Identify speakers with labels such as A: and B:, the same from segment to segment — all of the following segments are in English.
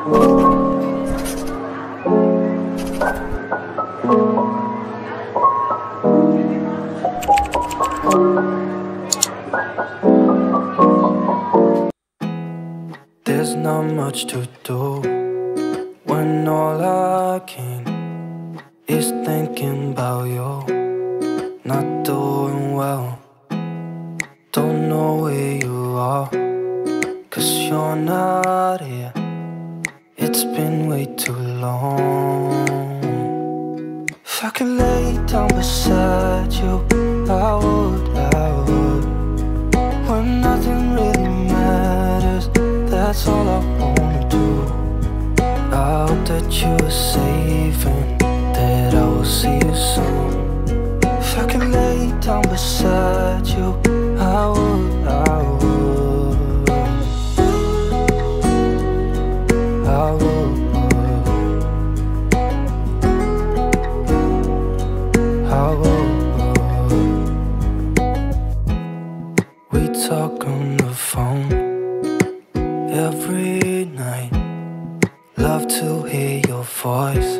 A: There's not much to do when all I can is thinking about you. Not doing well, don't know where you are, 'cause you're not here. It's been way too long. If I could lay down beside you, I would. When nothing really matters, that's all I wanna do. I hope that you are safe and that I will see you soon. If I could lay down beside you, I would. I would. I would. We talk on the phone every night. Love to hear your voice,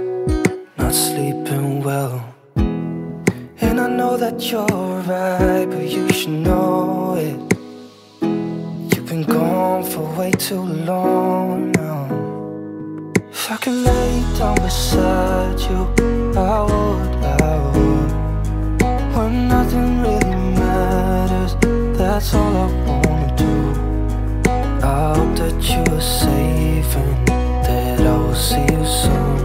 A: not sleeping well. And I know that you're right, but you should know it. You've been gone for way too long now. If I could lay down beside you, I would. When nothing really matters, that's all I wanna do. I hope that you are safe and that I will see you soon.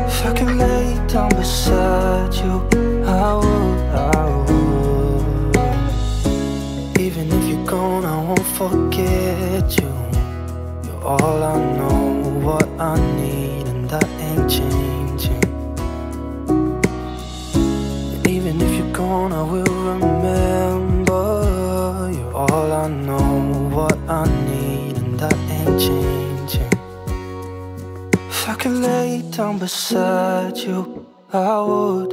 A: If I could lay down beside you, I would. Even if you're gone, I won't forget you. You're all I know, what I need, and that ain't changing. And even if you're gone, I will remember. You're all I know, what I need, and that ain't changing. If I could lay down beside you, I would.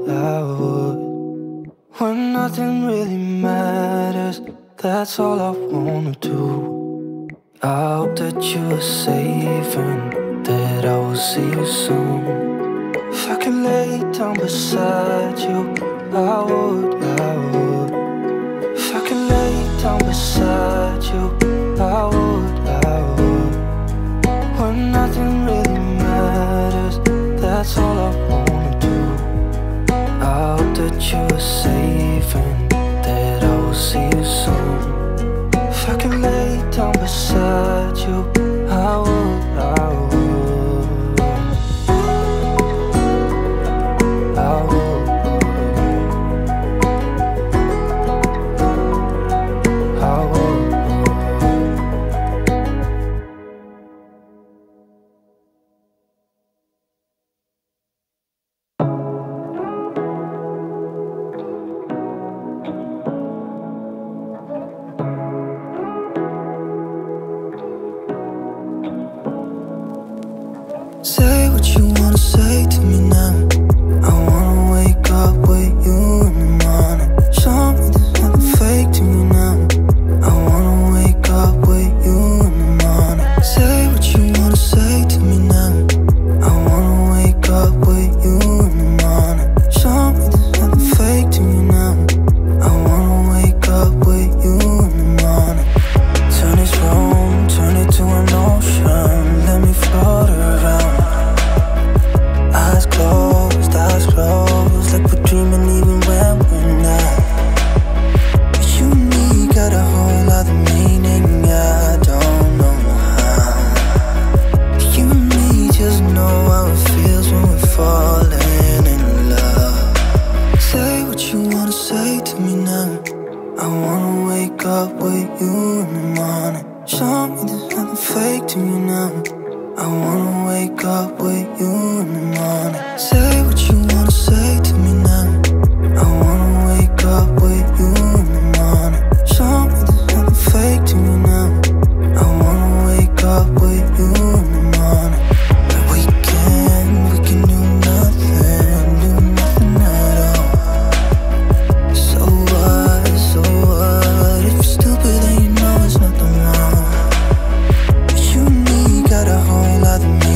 A: When nothing really matters, that's all I wanna do. I hope that you are safe and that I will see you soon. If I could lay down beside you, I would. If I could lay down beside you, I would. When nothing really matters, that's all I wanna do. I hope that you are safe and that I will see you soon. If I could lay down beside you, I would. I would. I would. I would. Say what you wanna say to me now. I wanna wake up with you in the morning. Show me there's nothing fake to me now. I wanna wake up with you in the morning. Say what you wanna say to me now. I wanna wake up with you in the morning. Show me there's nothing fake to me now. I wanna wake up with you in the morning. Turn this room, turn it to an ocean. Let me float around. Eyes closed, like we're dreaming even when we're not. You and me got a whole other meaning, I don't know how. You and me just know how it feels when we're falling in love. Say what you wanna say to me now. I wanna wake up with you in the morning. Show me there's nothing fake to me now. I wanna wake up with you in the morning. Say what you wanna say to me now. I wanna wake up with you in the morning. Show me there's nothing fake to me now. I wanna wake up with you in the morning. We can do nothing at all. So what, if you're stupid then you know it's nothing wrong. You and me got a whole other meaning.